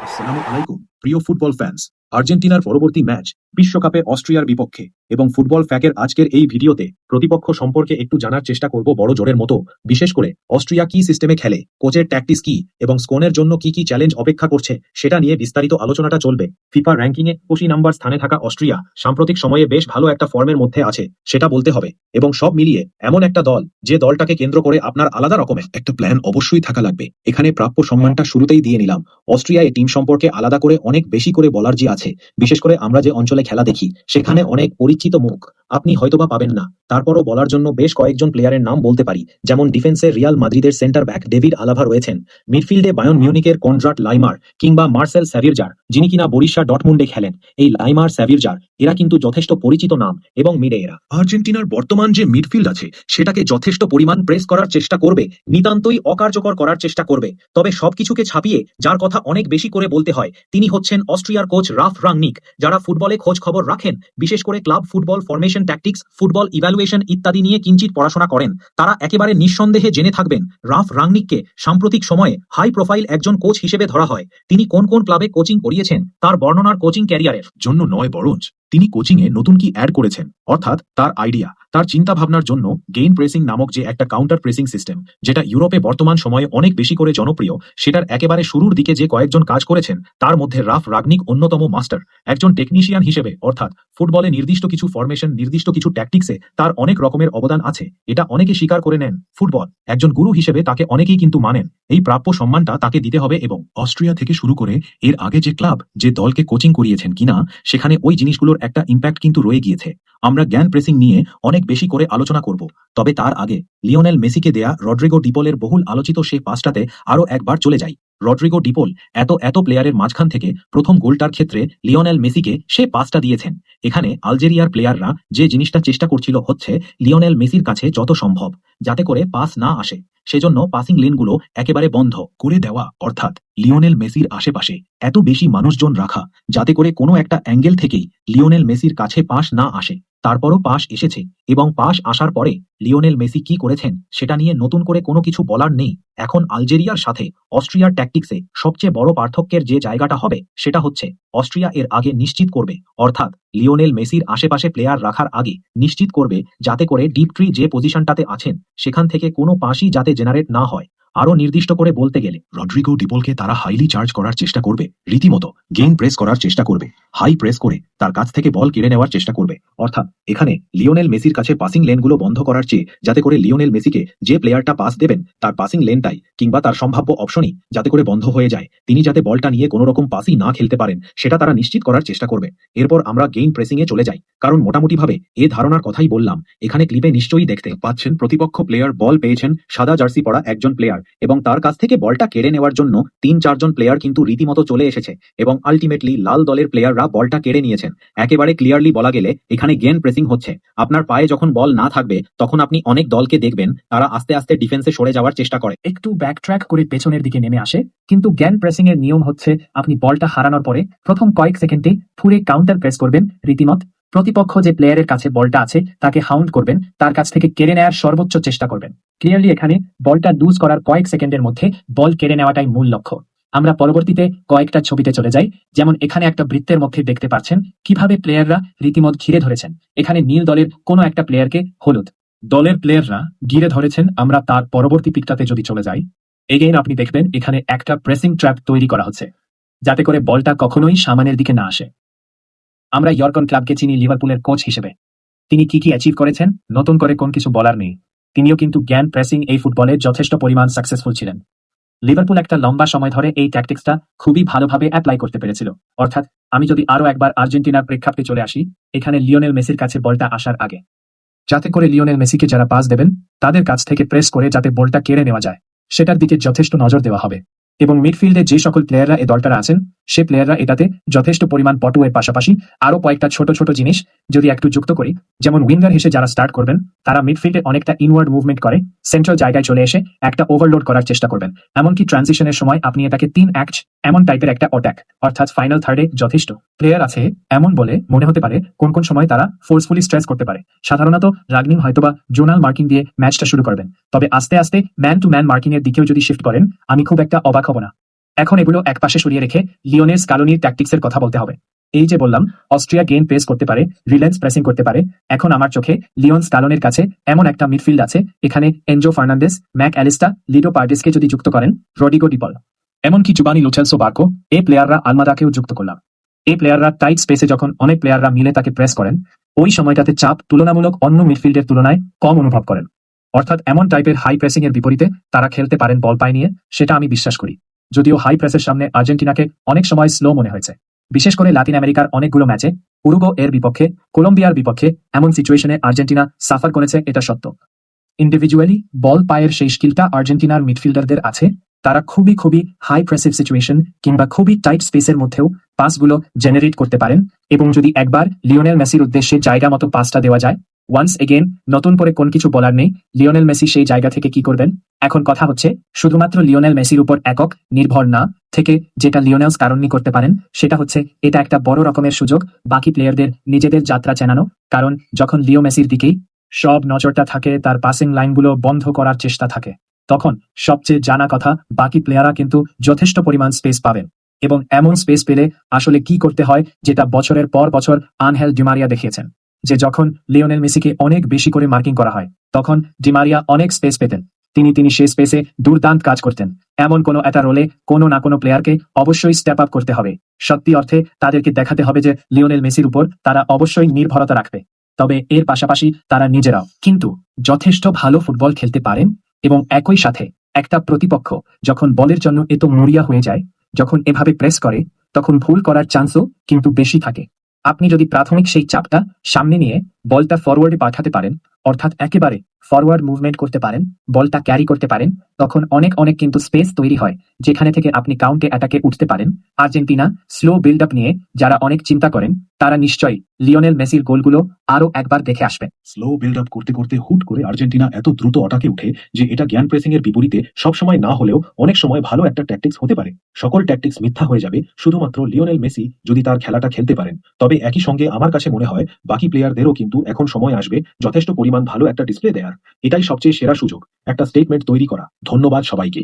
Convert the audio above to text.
আসসালামু আলাইকুম প্রিয় ফুটবল ফ্যান্স। আর্জেন্টিনার পরবর্তী ম্যাচ বিশ্বকাপে অস্ট্রিয়ার বিপক্ষে এবং ফুটবল ফ্যাকের আজকের এই ভিডিওতে প্রতিপক্ষ সম্পর্কে একটু জানার চেষ্টা করব বড় জোরের মতো। বিশেষ করে অস্ট্রিয়া কি সিস্টেমে খেলে, কোচের ট্যাকটিক্স কি এবং স্কোনের জন্য কি কি চ্যালেঞ্জ অপেক্ষা করছে সেটা নিয়ে বিস্তারিত আলোচনাটা চলবে। ফিফা র্যাঙ্কিংয়ে 25 নাম্বার স্থানে থাকা অস্ট্রিয়া সাম্প্রতিক সময়ে বেশ ভালো একটা ফর্মের মধ্যে আছে, সেটা বলতে হবে। এবং সব মিলিয়ে এমন একটা দল যে দলটাকে কেন্দ্র করে আপনার আলাদা রকমের একটা প্ল্যান অবশ্যই থাকা লাগবে। এখানে প্রাপ্য সম্মানটা শুরুতেই দিয়ে নিলাম। অস্ট্রিয়া এই টিম সম্পর্কে আলাদা করে অনেক বেশি করে বলার যে আছে, বিশেষ করে আমরা যে অঞ্চলে খেলা দেখি সেখানে অনেক পরিচিত মুখ আপনি হয়তোবা পাবেন না, তারপরও বলার জন্য বেশ কয়েকজন প্লেয়ারের নাম বলতে পারি। যেমন ডিফেন্সে রিয়াল মাদ্রিদের সেন্টার ব্যাক ডেভিড আলাভা রয়েছেন, মিডফিল্ডে বায়ার্ন মিউনিকের কনরাড লাইমার কিংবা মার্সেল স্যাভিরজার, যিনি কিনা বরিশা ডর্টমুন্ডে খেলেন। এই লাইমার, স্যাভিরজার এরা কিন্তু যথেষ্ট পরিচিত নাম এবং মিডে এরা আর্জেন্টিনার বর্তমান যে মিডফিল্ড আছে সেটাকে যথেষ্ট পরিমাণ প্রেস করার চেষ্টা করবে, নিতান্তই অকার্যকর করার চেষ্টা করবে। তবে সবকিছুকে ছাপিয়ে যার কথা অনেক বেশি করে বলতে হয় তিনি হচ্ছেন অস্ট্রিয়ার কোচ রাফ রাংনিক। যারা ফুটবলে খোঁজ খবর রাখেন, বিশেষ করে club football formation, tactics, football evaluation ইত্যাদি নিয়ে কিঞ্চিত পড়াশোনা করেন, তারা একেবারে নিঃসন্দেহে জেনে থাকবেন রাফ রাংনিককে সাম্প্রতিক সময়ে হাই প্রোফাইল একজন কোচ হিসেবে ধরা হয়। তিনি কোন কোন ক্লাবে কোচিং করিয়েছেন তার বর্ণনার কোচিং ক্যারিয়ারের জন্য নয়, বরঞ্চ তিনি কোচিংয়ে নতুন কি অ্যাড করেছেন, অর্থাৎ তার আইডিয়া, তার চিন্তা ভাবনার জন্য গেইন প্রেসিং নামক যে একটা কাউন্টার প্রেসিং সিস্টেম, যেটা ইউরোপে বর্তমান সময়ে অনেক বেশি করে জনপ্রিয়, সেটার একেবারে শুরুর দিকে যে কয়েকজন কাজ করেছেন তার মধ্যে রাফ রাগনিক অন্যতম মাস্টার। একজন টেকনিশিয়ান হিসেবে, অর্থাৎ ফুটবলে নির্দিষ্ট কিছু ফরমেশন, নির্দিষ্ট কিছু ট্যাকটিক্সে তার অনেক রকমের অবদান আছে, এটা অনেকে স্বীকার করে নেন। ফুটবল একজন গুরু হিসেবে তাকে অনেকেই কিন্তু মানেন। এই প্রাপ্য সম্মানটা তাকে দিতে হবে। এবং অস্ট্রিয়া থেকে শুরু করে এর আগে যে ক্লাব, যে দলকে কোচিং করিয়েছেন কিনা, সেখানে ওই জিনিসগুলোর একটা ইম্প্যাক্ট কিন্তু রয়ে গিয়েছে। আমরা জ্ঞান প্রেসিং নিয়ে অনেক বেশি করে আলোচনা করব, তবে তার আগে লিওনেল মেসিকে দেয়া রড্রিগো ডিপোলের বহুল আলোচিত সেই পাসটাতে আরো একবার চলে যাই। রড্রিগো ডিপোল এত প্লেয়ারের মাঝখান থেকে প্রথম গোলটার ক্ষেত্রে লিওনেল মেসিকে সে পাসটা দিয়েছেন। এখানে আলজেরিয়ার প্লেয়াররা যে জিনিসটা চেষ্টা করছিল হচ্ছে লিওনেল মেসির কাছে যত সম্ভব যাতে করে পাস না আসে, সেজন্য পাসিং লেনগুলো একেবারে বন্ধ করে দেওয়া, অর্থাৎ লিওনেল মেসির আশেপাশে এত বেশি মানুষজন রাখা যাতে করে কোনো একটা অ্যাঙ্গেল থেকেই লিওনেল মেসির কাছে পাস না আসে। তারপরও পাস এসেছে, এবং পাস আসার পরে লিওনেল মেসি কি করেছেন সেটা নিয়ে নতুন করে কোনো কিছু বলার নেই। এখন আলজেরিয়ার সাথে অস্ট্রিয়ার ট্যাকটিক্সে সবচেয়ে বড় পার্থক্যের যে জায়গাটা হবে সেটা হচ্ছে অস্ট্রিয়া এর আগে নিশ্চিত করবে, অর্থাৎ লিওনেল মেসির আশেপাশে প্লেয়ার রাখার আগে নিশ্চিত করবে যাতে করে ডিপ ট্রি যে পজিশনটাতে আছেন সেখান থেকে কোনো পাসই যাতে জেনারেট না হয়। আরো নির্দিষ্ট করে বলতে গেলে রড্রিগো ডিপোলকে তারা হাইলি চার্জ করার চেষ্টা করবে, রীতিমতো গেইন প্রেস করার চেষ্টা করবে, হাই প্রেস করে তার কাছ থেকে বল কেড়ে নেওয়ার চেষ্টা করবে। অর্থাৎ এখানে লিওনেল মেসির কাছে পাসিং লেনগুলো বন্ধ করার চেয়ে যাতে করে লিওনেল মেসিকে যে প্লেয়ারটা পাস দেবেন তার পাসিং লেনটাই কিংবা তার সম্ভাব্য অপশনই যাতে করে বন্ধ হয়ে যায়, তিনি যাতে বলটা নিয়ে কোনো রকম পাসই না খেলতে পারেন সেটা তারা নিশ্চিত করার চেষ্টা করবে। এরপর আমরা গেইন প্রেসিং এ চলে যাই, কারণ মোটামুটিভাবে এ ধারণার কথাই বললাম। এখানে ক্লিপে নিশ্চয়ই দেখতে পাচ্ছেন প্রতিপক্ষ প্লেয়ার বল পেয়েছেন সাদা জার্সি পরা একজন প্লেয়ার, এবং তার কাছ থেকে বলটা কেড়ে নেওয়ার জন্য 3-4 জন প্লেয়ার কিন্তু রীতিমতো চলে এসেছে, এবং আলটিমেটলি লাল দলের প্লেয়াররা বলটা কেড়ে নিয়েছেন। একেবারে ক্লিয়ারলি বলা গেলে এখানে গেইন প্রেসিং হচ্ছে। আপনার পায়ে যখন বল না থাকবে তখন আপনি অনেক দলকে দেখবেন তারা আস্তে আস্তে ডিফেন্সে সরে যাওয়ার চেষ্টা করে, একটু ব্যাক ট্র্যাক করে পেছনের দিকে নেমে আসে। কিন্তু গেইন প্রেসিং এর নিয়ম হচ্ছে আপনি বলটা হারানোর পরে প্রথম কয়েক সেকেন্ডে পুরো কাউন্টার প্রেস করবেন, রীতিমত প্রতিপক্ষ যে প্লেয়ারের কাছে বলটা আছে তাকে হাউন্ড করবেন, তার কাছ থেকে কেড়ে নেওয়ার সর্বোচ্চ চেষ্টা করবেন। ক্লিয়ারলি এখানে বলটা লুজ করার কয়েক সেকেন্ডের মধ্যে বল কেড়ে নেওয়াটাই মূল লক্ষ্য। আমরা পরবর্তীতে কয়েকটা ছবিতে চলে যাই, যেমন এখানে একটা বৃত্তের মধ্যে দেখতে পাচ্ছেন কিভাবে প্লেয়াররা রীতিমত ঘিরে ধরেছেন। এখানে নীল দলের কোনো একটা প্লেয়ারকে হলুদ দলের প্লেয়াররা ঘিরে ধরেছেন। আমরা তার পরবর্তী পিকটাতে যদি চলে যাই, এগেইন আপনি দেখবেন এখানে একটা প্রেসিং ট্র্যাপ তৈরি করা হচ্ছে যাতে করে বলটা কখনোই সামনের দিকে না আসে। আমরা ইয়র্কন ক্লাবকে চিনি লিভারপুলের কোচ হিসেবে, তিনি কি অ্যাচিভ করেছেন নতুন করে কোন কিছু বলার নেই। তিনিও কিন্তু জ্ঞান প্রেসিং এই ফুটবলে যথেষ্ট পরিমাণ সাকসেসফুল ছিলেন। লিভারপুল একটা লম্বা সময় ধরে এই ট্যাকটিক্সটা খুবই ভালোভাবে অ্যাপ্লাই করতে পেরেছিল। অর্থাৎ আমি যদি আরো একবার আর্জেন্টিনার প্রেক্ষাপটে চলে আসি, এখানে লিওনেল মেসির কাছে বলটা আসার আগে যাতে করে লিওনেল মেসিকে যারা পাস দেবেন তাদের কাছ থেকে প্রেস করে যাতে বলটা কেড়ে নেওয়া যায় সেটার দিকে যথেষ্ট নজর দেওয়া হবে। এবং মিডফিল্ডে যে সকল প্লেয়াররা এই দলটারা আছেন সে প্লেয়াররা এটাতে যথেষ্ট পরিমাণ পটুয়ের পাশাপাশি আরো কয়েকটা ছোট ছোট জিনিস যদি একটু যুক্ত করি, যেমন উইঙ্গার হিসেবে যারা স্টার্ট করবেন তারা মিডফিল্ডে অনেকটা ইনওয়ার্ড মুভমেন্ট করে সেন্ট্রাল জায়গায় চলে এসে একটা ওভারলোড করার চেষ্টা করবেন। এমনকি ট্রানজিশনের সময় আপনি এটাকে 3 অ্যাক্ট এমন টাইপের একটা অ্যাটাক, অর্থাৎ ফাইনাল থার্ডে যথেষ্ট প্লেয়ার আছে এমন বলে মনে হতে পারে কোন কোন সময় তারা ফোর্সফুলি স্ট্রেস করতে পারে। সাধারণত রাগনিং হয়তোবা জোনাল মার্কিং দিয়ে ম্যাচটা শুরু করবেন, তবে আস্তে আস্তে ম্যান টু ম্যান মার্কিং এর দিকেও যদি শিফট করেন আমি খুব একটা অবাক হব না। এখন এগুলো একপাশে সরিয়ে রেখে লিওনেল স্কালোনির ট্যাকটিক্সের কথা বলতে হবে। এই যে বললাম অস্ট্রিয়া গেইন প্রেস করতে পারে, রিল্যান্স প্রেসিং করতে পারে, এখন আমার চোখে লিওন স্কালোনের কাছে এমন একটা মিডফিল্ড আছে, এখানে এনজো ফার্নান্দেস, ম্যাক অ্যালিস্টা, লিডো পার্টিসকে যদি যুক্ত করেন, রডিগো ডিপল, এমনকি জুবানি লো সেলসো বার্কো, এই প্লেয়াররা আলমাদাকেও যুক্ত করলাম। এই প্লেয়াররা টাইট স্পেসে যখন অনেক প্লেয়াররা মিলে তাকে প্রেস করেন, ওই সময়টাতে চাপ তুলনামূলক অন্য মিডফিল্ডের তুলনায় কম অনুভব করেন। অর্থাৎ এমন টাইপের হাই প্রেসিং এর বিপরীতে তারা খেলতে পারেন বল পায় নিয়ে, সেটা আমি বিশ্বাস করি। যদিও হাই প্রেসের সামনে আর্জেন্টিনাকে অনেক সময় স্লো মনে হয়েছে, বিশেষ করে লাতিন আমেরিকার অনেকগুলো ম্যাচে উরুগো এর বিপক্ষে, কলম্বিয়ার বিপক্ষে এমন সিচুয়েশনে আর্জেন্টিনা সাফার করেছে, এটা সত্য। ইন্ডিভিজুয়ালি বল পায়ের সেই স্কিলটা আর্জেন্টিনার মিডফিল্ডারদের আছে, তারা খুবই খুবই হাই প্রেসিভ সিচুয়েশন কিংবা খুবই টাইট স্পেসের মধ্যেও পাসগুলো জেনারেট করতে পারেন, এবং যদি একবার লিওনেল মেসির উদ্দেশ্যে জায়গা মতো পাসটা দেওয়া যায়, ওয়ান্স এগেন নতুন করে কোন কিছু বলার নেই, লিওনেল মেসি সেই জায়গা থেকে কি করবেন। এখন কথা হচ্ছে শুধুমাত্র লিওনেল মেসির উপর একক নির্ভর না থেকে যেটা লিওনেল স্কালোনি করতে পারেন, সেটা হচ্ছে এটা একটা বড় রকমের সুযোগ বাকি প্লেয়ারদের নিজেদের যাত্রা চেনানো। কারণ যখন লিও মেসির দিকেই সব নজরটা থাকে, তার পাসিং লাইনগুলো বন্ধ করার চেষ্টা থাকে, তখন সবচেয়ে জানা কথা বাকি প্লেয়াররা কিন্তু যথেষ্ট পরিমাণ স্পেস পাবেন। এবং এমন স্পেস পেলে আসলে কি করতে হয়, যেটা বছরের পর বছর আনহেল ডিমারিয়া দেখিয়েছেন, যে যখন লিওনেল মেসিকে অনেক বেশি করে মার্কিং করা হয়, তখন ডিমারিয়া অনেক স্পেস পেতেন, তিনি সেই স্পেসে দুর্দান্ত কাজ করতেন। এমন কোনো একটা রোলে কোনো না কোনো প্লেয়ারকে অবশ্যই স্টেপ আপ করতে হবে, সত্যি অর্থে তাদেরকে দেখাতে হবে যে লিওনেল মেসির উপর তারা অবশ্যই নির্ভরতা রাখবে। তবে এর পাশাপাশি তারা নিজেরাও কিন্তু যথেষ্ট ভালো ফুটবল খেলতে পারেন, এবং একই সাথে একটা প্রতিপক্ষ যখন বলের জন্য এত মরিয়া হয়ে যায়, যখন এভাবে প্রেস করে, তখন ভুল করার চান্সও কিন্তু বেশি থাকে। আপনি যদি প্রাথমিক সেই চাপটা সামনে নিয়ে বলটা ফরওয়ার্ডে পাঠাতে পারেন, অর্থাৎ একেবারে ফরওয়ার্ড মুভমেন্ট করতে পারেন, বলটা ক্যারি করতে পারেন, তখন অনেক অনেক কিন্তু স্পেস তৈরি হয়, যেখানে থেকে আপনি কাউন্টে অ্যাটাকে উঠতে পারেন। আর্জেন্টিনা স্লো বিল্ড আপ নিয়ে যারা অনেক চিন্তা করেন, তারা নিশ্চয়ই লিওনেল মেসির গোলগুলো আরো একবার দেখে আসবে। স্লো বিল্ড আপ করতে করতে হুট করে আর্জেন্টিনা এত দ্রুত অটাকে উঠে যে এটা জ্ঞান প্রেসিং এর বিপরীতে সবসময় না হলেও অনেক সময় ভালো একটা ট্যাকটিক্স হতে পারে। সকল ট্যাকটিক্স মিথ্যা হয়ে যাবে শুধুমাত্র লিওনেল মেসি যদি তার খেলাটা খেলতে পারেন। তবে একই সঙ্গে আমার কাছে মনে হয় বাকি প্লেয়ারদেরও কিন্তু এখন সময় আসবে যথেষ্ট পরিমাণ ভালো একটা ডিসপ্লে দেওয়ার। এটাই সবচেয়ে সেরা সুযোগ একটা স্টেটমেন্ট তৈরি করা। ধন্যবাদ সবাইকে।